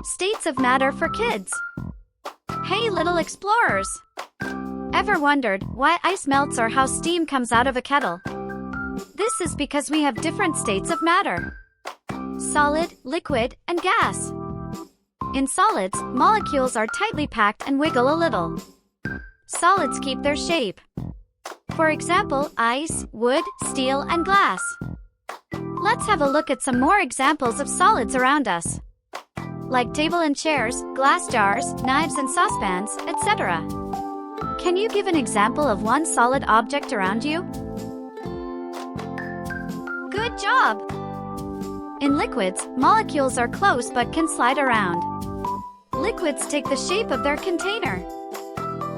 States of matter for kids. Hey little explorers! Ever wondered why ice melts or how steam comes out of a kettle? This is because we have different states of matter: solid, liquid, and gas. In solids, molecules are tightly packed and wiggle a little. Solids keep their shape. For example, ice, wood, steel, and glass. Let's have a look at some more examples of solids around us, like table and chairs, glass jars, knives and saucepans, etc. Can you give an example of one solid object around you? Good job! In liquids, molecules are close but can slide around. Liquids take the shape of their container.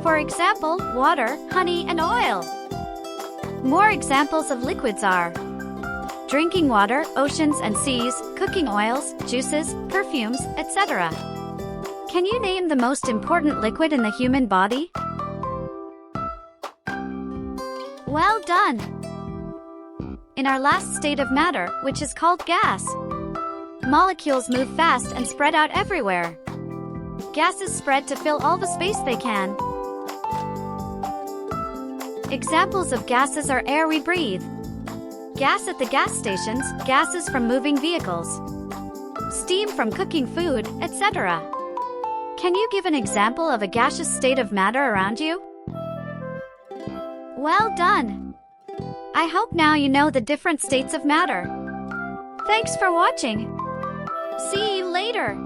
For example, water, honey, and oil. More examples of liquids are drinking water, oceans and seas, cooking oils, juices, perfumes, etc. Can you name the most important liquid in the human body? Well done! In our last state of matter, which is called gas, molecules move fast and spread out everywhere. Gases spread to fill all the space they can. Examples of gases are air we breathe, gas at the gas stations, gases from moving vehicles, steam from cooking food, etc. Can you give an example of a gaseous state of matter around you? Well done! I hope now you know the different states of matter. Thanks for watching. See you later!